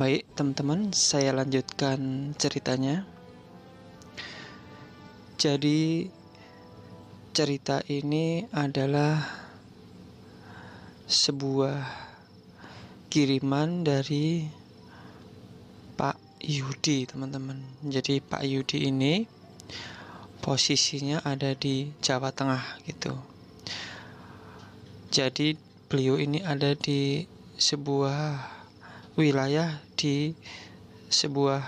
Baik, teman-teman, saya lanjutkan ceritanya. Jadi, cerita ini adalah sebuah kiriman dari Pak Yudi, teman-teman. Jadi, Pak Yudi ini posisinya ada di Jawa Tengah gitu. Jadi, beliau ini ada di sebuah wilayah di sebuah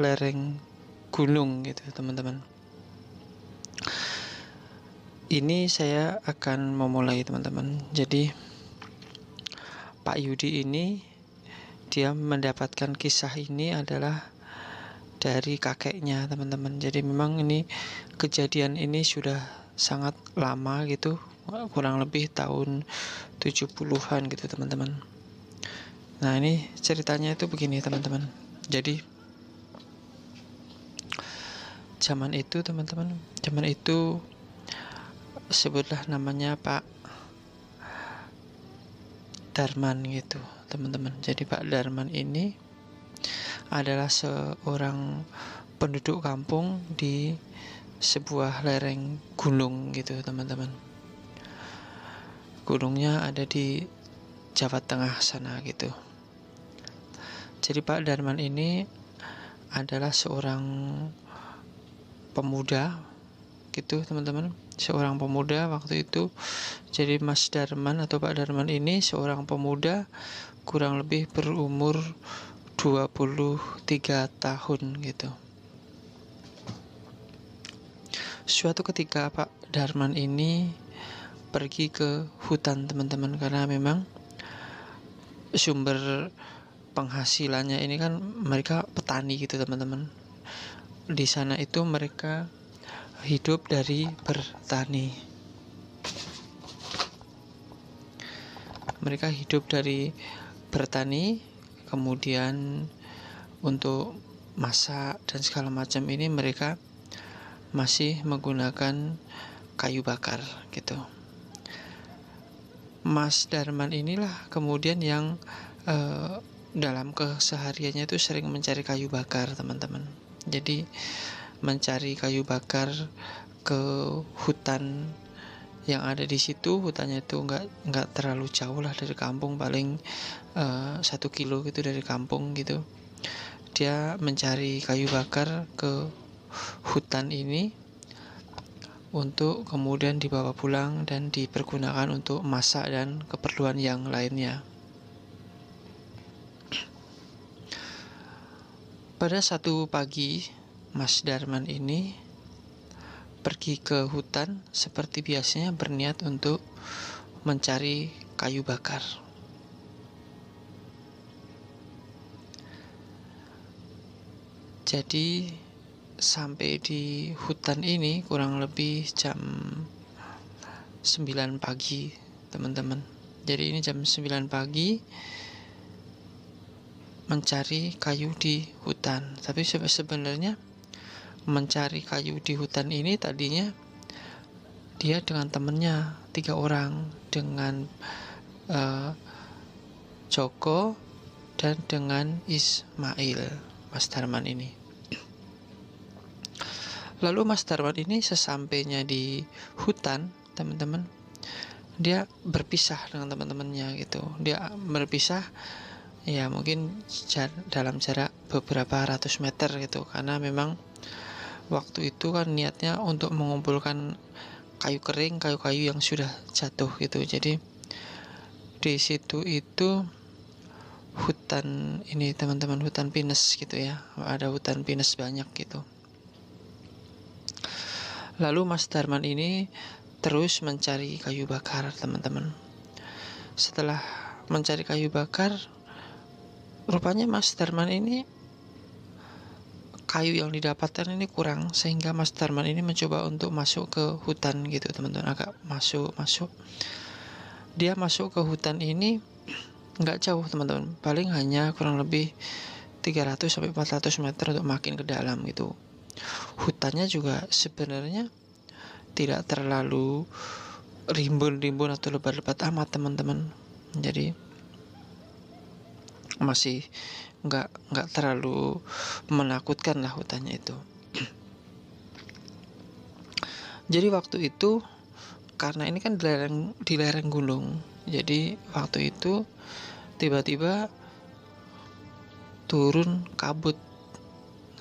lereng gunung gitu, teman-teman. Ini saya akan memulai, teman-teman. Jadi Pak Yudi ini dia mendapatkan kisah ini adalah dari kakeknya, teman-teman. Jadi memang ini kejadian ini sudah sangat lama gitu, kurang lebih tahun 70-an gitu, teman-teman. Nah, ini ceritanya itu begini, teman-teman. Jadi zaman itu, teman-teman, zaman itu sebutlah namanya Pak Darman gitu, teman-teman. Jadi Pak Darman ini adalah seorang penduduk kampung di sebuah lereng gunung gitu, teman-teman. Gunungnya ada di Jawa Tengah sana gitu. Jadi Pak Darman ini adalah seorang pemuda gitu, teman-teman. Seorang pemuda waktu itu. Jadi Mas Darman atau Pak Darman ini seorang pemuda kurang lebih berumur 23 tahun gitu. Suatu ketika Pak Darman ini pergi ke hutan, teman-teman, karena memang sumber penghasilannya ini kan mereka petani gitu, teman-teman. Di sana itu mereka hidup dari bertani. Mereka hidup dari bertani, kemudian untuk masak dan segala macam ini mereka masih menggunakan kayu bakar gitu. Mas Darman inilah kemudian yang dalam kesehariannya itu sering mencari kayu bakar, teman-teman. Jadi mencari kayu bakar ke hutan yang ada di situ. Hutannya itu nggak terlalu jauh lah dari kampung, paling 1 kilo gitu dari kampung gitu. Dia mencari kayu bakar ke hutan ini untuk kemudian dibawa pulang dan dipergunakan untuk masak dan keperluan yang lainnya. Pada satu pagi, Mas Darman ini pergi ke hutan seperti biasanya, berniat untuk mencari kayu bakar. Jadi sampai di hutan ini kurang lebih jam 9 pagi, teman-teman. Jadi ini jam 9 pagi mencari kayu di hutan. Tapi sebenarnya mencari kayu di hutan ini tadinya dia dengan temennya 3 orang, dengan Joko dan dengan Ismail, Mas Darman ini. Lalu Mas Darman ini sesampainya di hutan, teman-teman, dia berpisah dengan teman-temannya gitu. Dia berpisah ya mungkin dalam jarak beberapa ratus meter gitu, karena memang waktu itu kan niatnya untuk mengumpulkan kayu kering, kayu-kayu yang sudah jatuh gitu. Jadi di situ itu hutan ini, teman-teman, hutan pinus gitu ya. Ada hutan pinus banyak gitu. Lalu Mas Darman ini terus mencari kayu bakar, teman-teman. Setelah mencari kayu bakar, rupanya Mas Darman ini kayu yang didapatkan ini kurang, sehingga Mas Darman ini mencoba untuk masuk ke hutan gitu, teman-teman. Agak masuk. Dia masuk ke hutan ini nggak jauh, teman-teman. Paling hanya kurang lebih 300-400 meter untuk makin ke dalam gitu. Hutannya juga sebenarnya tidak terlalu rimbun atau lebat-lebat amat, teman-teman. Jadi masih nggak terlalu menakutkan lah hutannya itu. Jadi waktu itu karena ini kan di lereng gunung, jadi waktu itu tiba-tiba turun kabut.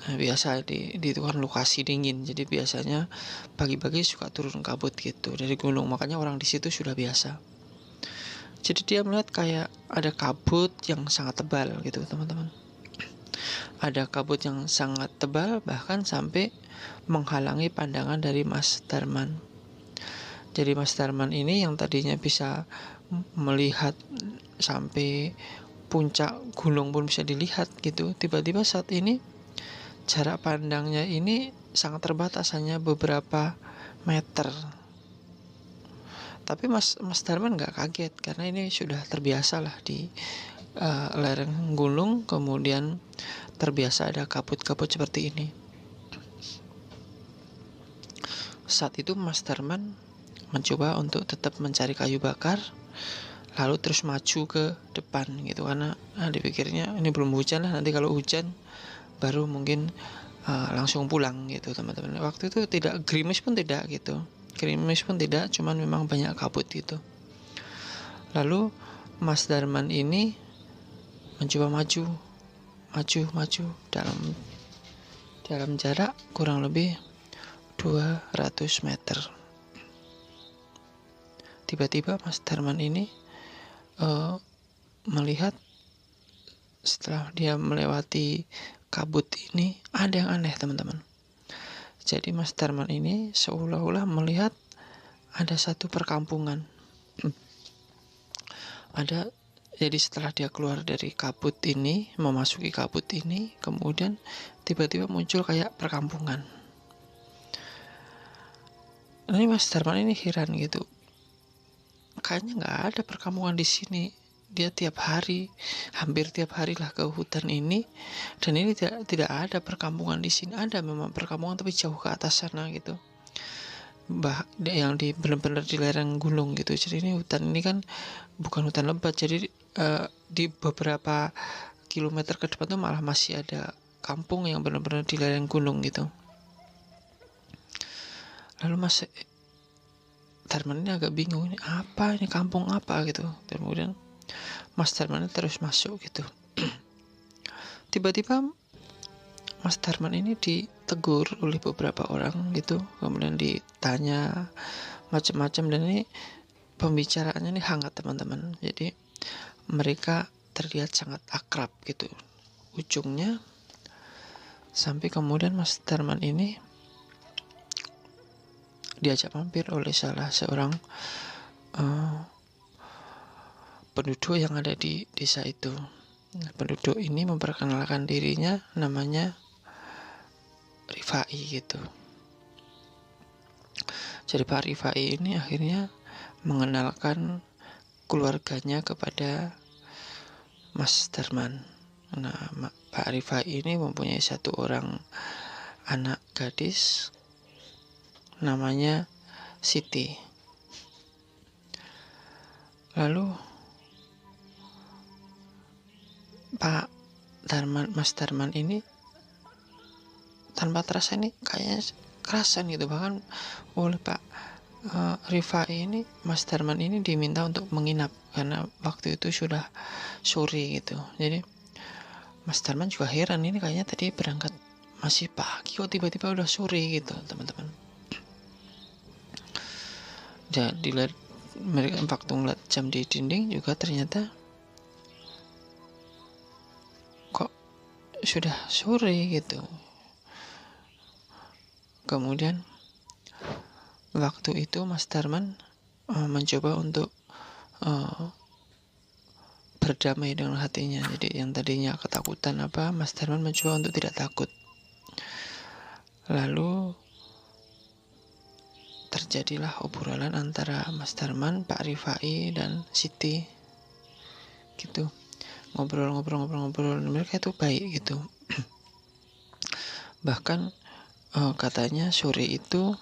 Nah, biasa di itu kan lokasi dingin, jadi biasanya pagi-pagi suka turun kabut gitu dari gunung, makanya orang di situ sudah biasa. Jadi dia melihat kayak ada kabut yang sangat tebal gitu teman-teman. Ada kabut yang sangat tebal bahkan sampai menghalangi pandangan dari Mas Darman. Jadi Mas Darman ini yang tadinya bisa melihat sampai puncak gunung pun bisa dilihat gitu, tiba-tiba saat ini jarak pandangnya ini sangat terbatas, hanya beberapa meter. Tapi Mas Darman nggak kaget karena ini sudah terbiasa lah di lereng gunung, kemudian terbiasa ada kabut-kabut seperti ini. Saat itu Mas Darman mencoba untuk tetap mencari kayu bakar, lalu terus maju ke depan gitu, karena dipikirnya ini belum hujan lah, nanti kalau hujan baru mungkin langsung pulang gitu teman-teman. Waktu itu tidak gerimis pun tidak gitu, cuman memang banyak kabut gitu. Lalu Mas Darman ini mencoba maju dalam jarak kurang lebih 200 meter. Tiba-tiba Mas Darman ini melihat setelah dia melewati kabut ini ada yang aneh teman-teman. Jadi Mas Darman ini seolah-olah melihat ada satu perkampungan. Jadi setelah dia keluar dari kabut ini, memasuki kabut ini, kemudian tiba-tiba muncul kayak perkampungan. Ini Mas Darman ini heran gitu. Kayaknya nggak ada perkampungan di sini. Dia hampir tiap hari lah ke hutan ini, dan ini tidak ada perkampungan di sini. Ada memang perkampungan tapi jauh ke atas sana gitu, yang benar-benar di lereng gunung gitu. Jadi ini hutan ini kan bukan hutan lebat, jadi di beberapa kilometer ke depan tuh malah masih ada kampung yang benar-benar di lereng gunung gitu. Lalu Mas Darman ini agak bingung, ini kampung apa gitu. Kemudian Mas Darman terus masuk gitu. Tiba-tiba Mas Darman ini ditegur oleh beberapa orang gitu, kemudian ditanya macam-macam, dan ini pembicaraannya ini hangat teman-teman. Jadi mereka terlihat sangat akrab gitu ujungnya, sampai kemudian Mas Darman ini diajak mampir oleh salah seorang penduduk yang ada di desa itu. Penduduk ini memperkenalkan dirinya, namanya Rifai gitu. Jadi Pak Rifai ini akhirnya mengenalkan keluarganya kepada Mas Darman. Nah, Pak Rifai ini mempunyai satu orang anak gadis namanya Siti. Lalu Mas Darman ini tanpa terasa ini kayaknya kerasan gitu, bahkan oleh Pak Rifai ini Mas Darman ini diminta untuk menginap karena waktu itu sudah sore gitu. Jadi Mas Darman juga heran, ini kayaknya tadi berangkat masih pagi kok tiba-tiba udah sore gitu teman-teman. Jadi mereka waktu ngeliat jam di dinding juga ternyata kok sudah sore gitu. Kemudian waktu itu Mas Darman mencoba untuk berdamai dengan hatinya. Jadi yang tadinya ketakutan Mas Darman mencoba untuk tidak takut. Lalu terjadilah obrolan antara Mas Darman, Pak Rifai, dan Siti gitu. Ngobrol, mereka itu baik gitu. Bahkan katanya sore itu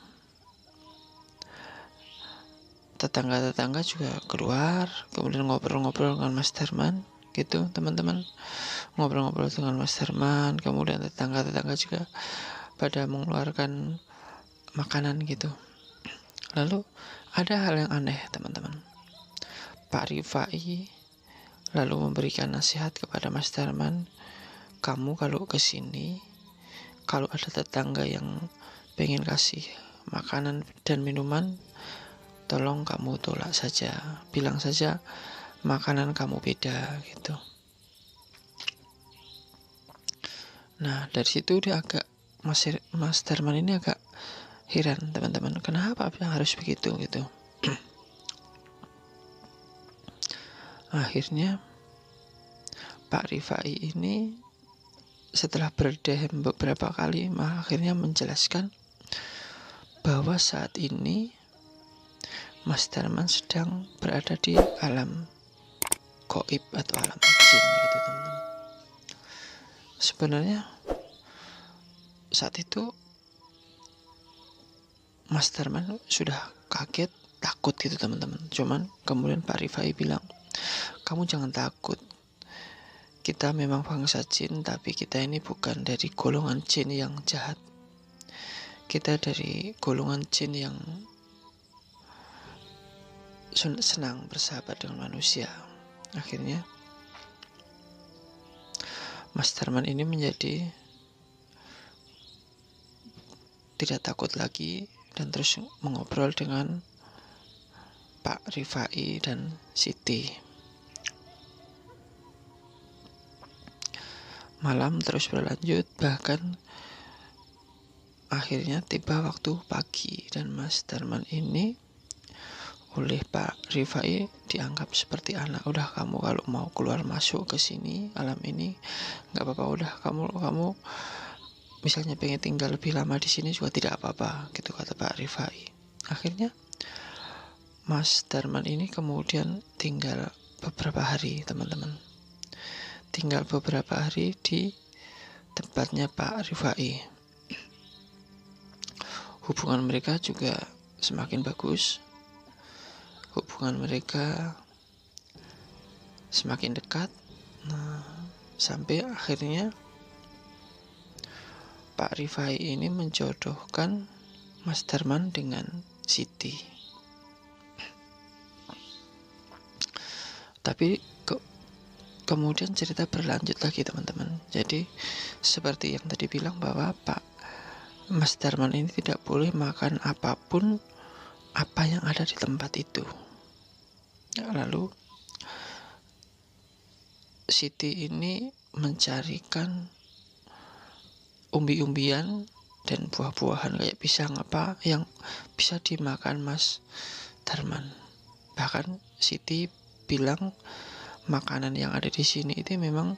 tetangga-tetangga juga keluar, kemudian ngobrol-ngobrol dengan Mas Darman. gitu teman-teman, ngobrol-ngobrol dengan Mas Darman, kemudian tetangga-tetangga juga pada mengeluarkan makanan gitu. Lalu ada hal yang aneh teman-teman, Pak Rifai lalu memberikan nasihat kepada Mas Darman, kamu kalau kesini, kalau ada tetangga yang pengen kasih makanan dan minuman, tolong kamu tolak saja, bilang saja makanan kamu beda gitu. Nah dari situ dia agak Mas Darman ini agak heran teman-teman, kenapa harus begitu gitu. Akhirnya Pak Rifai ini setelah berdehem beberapa kali akhirnya menjelaskan bahwa saat ini Mas Darman sedang berada di alam gaib atau alam jin gitu teman-teman. Sebenarnya saat itu Mas Darman sudah kaget, takut gitu teman-teman. Cuman kemudian Pak Rifai bilang, kamu jangan takut, kita memang bangsa jin, tapi kita ini bukan dari golongan jin yang jahat, kita dari golongan jin yang senang bersahabat dengan manusia. Akhirnya Mas Darman ini menjadi tidak takut lagi dan terus mengobrol dengan Pak Rifai dan Siti. Malam terus berlanjut, bahkan akhirnya tiba waktu pagi dan Mas Darman ini oleh Pak Rifai dianggap seperti anak. Udah kamu kalau mau keluar masuk ke sini alam ini nggak apa-apa, udah kamu misalnya pengen tinggal lebih lama di sini juga tidak apa-apa gitu kata Pak Rifai. Akhirnya Mas Darman ini kemudian tinggal beberapa hari teman-teman, tinggal beberapa hari di tempatnya Pak Rifai. Hubungan mereka juga semakin bagus, hubungan mereka semakin dekat. Nah, sampai akhirnya Pak Rifai ini menjodohkan Mas Darman dengan Siti. Tapi kemudian cerita berlanjut lagi teman-teman. Jadi seperti yang tadi bilang bahwa Pak Mas Darman ini tidak boleh makan apapun apa yang ada di tempat itu. Lalu Siti ini mencarikan umbi-umbian dan buah-buahan kayak pisang apa yang bisa dimakan Mas Darman. Bahkan Siti bilang makanan yang ada di sini itu memang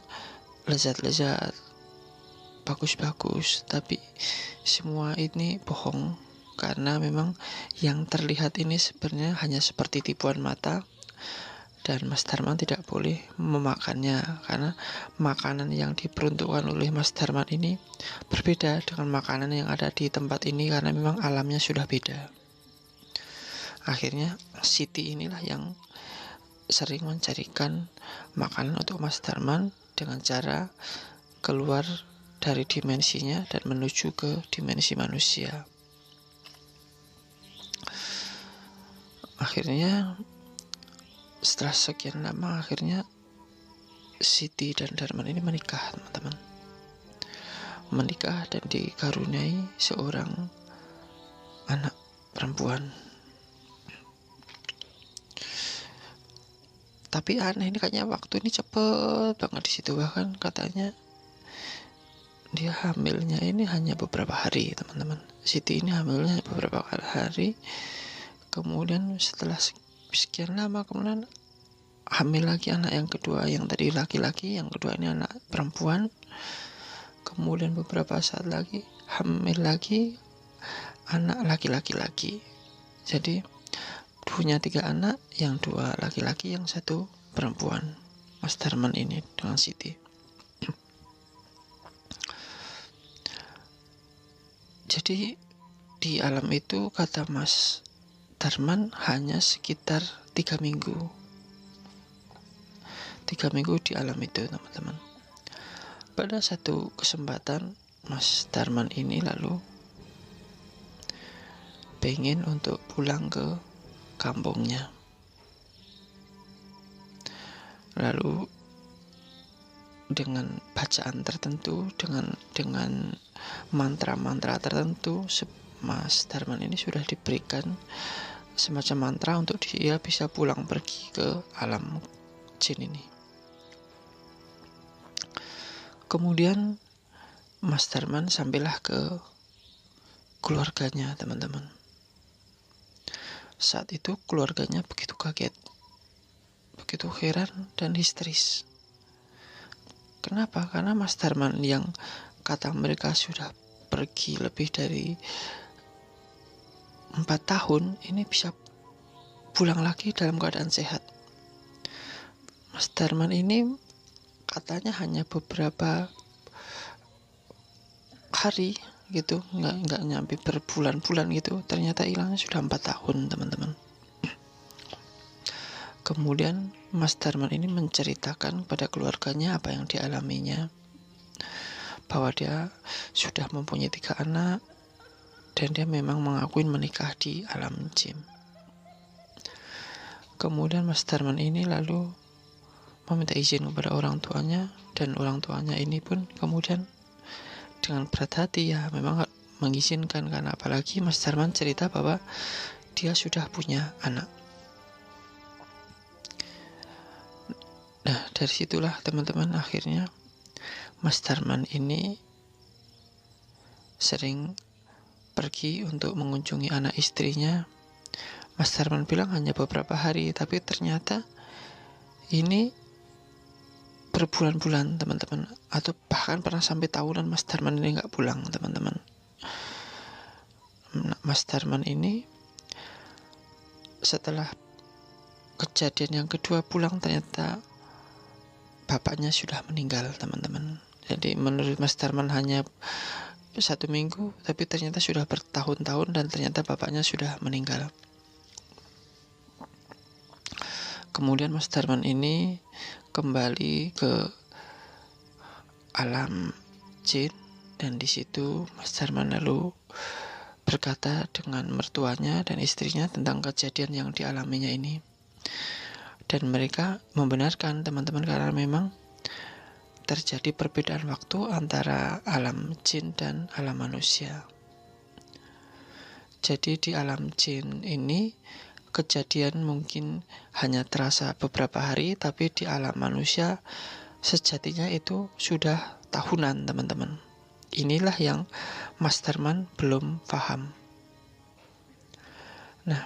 lezat-lezat, bagus-bagus, tapi semua ini bohong karena memang yang terlihat ini sebenarnya hanya seperti tipuan mata. Dan Mas Darman tidak boleh memakannya karena makanan yang diperuntukkan oleh Mas Darman ini berbeda dengan makanan yang ada di tempat ini karena memang alamnya sudah beda. Akhirnya Siti inilah yang sering mencarikan makanan untuk Mas Darman dengan cara keluar dari dimensinya dan menuju ke dimensi manusia. Akhirnya setelah sekian lama akhirnya Siti dan Darman ini menikah teman-teman. Menikah dan dikaruniai seorang anak perempuan. Tapi aneh ini kayaknya waktu ini cepet banget di situ, bahkan katanya dia hamilnya ini hanya beberapa hari teman-teman. Siti ini hamilnya beberapa hari. Kemudian setelah sekian lama kemudian hamil lagi anak yang kedua, yang tadi laki-laki, yang kedua ini anak perempuan. Kemudian beberapa saat lagi hamil lagi anak laki-laki lagi. Jadi punya 3 anak, yang 2 laki-laki, yang 1 perempuan. Mas Darman ini dengan Siti. Jadi di alam itu kata Mas Darman hanya sekitar 3 minggu. 3 minggu di alam itu, teman-teman. Pada satu kesempatan Mas Darman ini lalu pengen untuk pulang ke kampungnya. Lalu dengan bacaan tertentu, dengan mantra-mantra tertentu, Mas Darman ini sudah diberikan semacam mantra untuk dia bisa pulang pergi ke alam jin ini. Kemudian Mas Darman sampailah ke keluarganya, teman-teman. Saat itu keluarganya begitu kaget, begitu heran dan histeris. Kenapa? Karena Mas Darman yang kata mereka sudah pergi lebih dari 4 tahun ini bisa pulang lagi dalam keadaan sehat. Mas Darman ini katanya hanya beberapa hari gitu, nggak nyampe berbulan-bulan gitu, ternyata hilangnya sudah 4 tahun, teman-teman. Kemudian Mas Darman ini menceritakan pada keluarganya apa yang dialaminya, bahwa dia sudah mempunyai 3 anak dan dia memang mengakui menikah di alam jin. Kemudian Mas Darman ini lalu meminta izin kepada orang tuanya, dan orang tuanya ini pun kemudian dengan berat hati ya memang mengizinkan, karena apalagi Mas Darman cerita bahwa dia sudah punya anak. Nah, dari situlah teman-teman akhirnya Mas Darman ini sering pergi untuk mengunjungi anak istrinya. Mas Darman bilang hanya beberapa hari, tapi ternyata ini berbulan-bulan, teman-teman, atau bahkan pernah sampai tahunan Mas Darman ini nggak pulang, teman-teman. Mas Darman ini setelah kejadian yang kedua pulang, ternyata bapaknya sudah meninggal, teman-teman. Jadi menurut Mas Darman hanya 1 minggu, tapi ternyata sudah bertahun-tahun dan ternyata bapaknya sudah meninggal. Kemudian Mas Darman ini kembali ke alam jin, dan di situ Mas Darman lalu berkata dengan mertuanya dan istrinya tentang kejadian yang dialaminya ini. Dan mereka membenarkan, teman-teman, karena memang terjadi perbedaan waktu antara alam jin dan alam manusia. Jadi di alam jin ini kejadian mungkin hanya terasa beberapa hari, tapi di alam manusia sejatinya itu sudah tahunan, teman-teman. Inilah yang Mas Darman belum paham. Nah,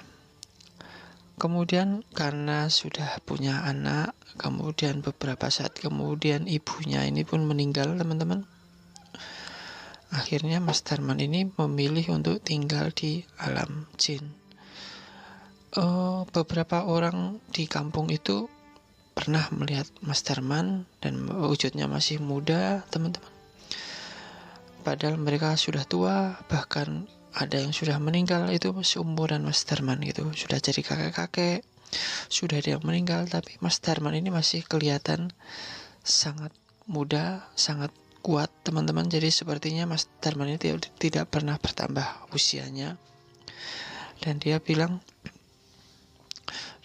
kemudian karena sudah punya anak, kemudian beberapa saat kemudian ibunya ini pun meninggal, teman-teman. Akhirnya Mas Darman ini memilih untuk tinggal di alam jin. Beberapa orang di kampung itu pernah melihat Mas Darman dan wujudnya masih muda, teman-teman. Padahal mereka sudah tua, bahkan ada yang sudah meninggal itu seumuran Mas Darman gitu, sudah jadi kakek-kakek, sudah ada yang meninggal, tapi Mas Darman ini masih kelihatan sangat muda, sangat kuat, teman-teman. Jadi sepertinya Mas Darman ini tidak pernah bertambah usianya, dan dia bilang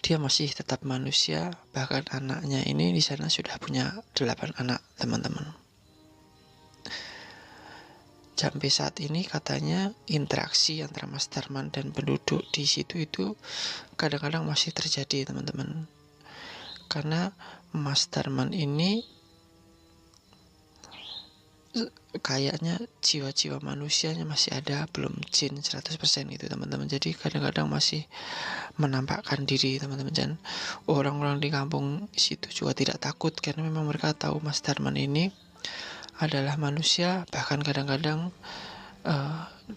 dia masih tetap manusia, bahkan anaknya ini di sana sudah punya 8 anak, teman-teman. Sampai saat ini katanya interaksi antara Mas Darman dan penduduk di situ itu kadang-kadang masih terjadi, teman-teman. Karena Mas Darman ini kayaknya jiwa-jiwa manusianya masih ada, belum jin 100% gitu, teman-teman. Jadi kadang-kadang masih menampakkan diri, teman-teman. Dan orang-orang di kampung situ juga tidak takut, karena memang mereka tahu Mas Darman ini adalah manusia. Bahkan kadang-kadang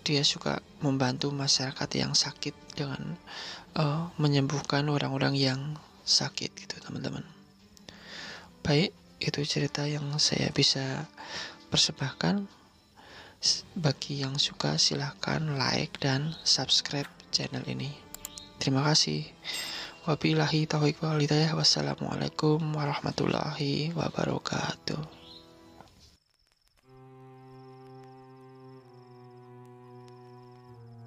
dia suka membantu masyarakat yang sakit dengan menyembuhkan orang-orang yang sakit gitu, teman-teman. Baik, itu cerita yang saya bisa persembahkan. Bagi yang suka silahkan like dan subscribe channel ini. Terima kasih. Wabillahi taufiq wal hidayah. Wassalamualaikum warahmatullahi wabarakatuh.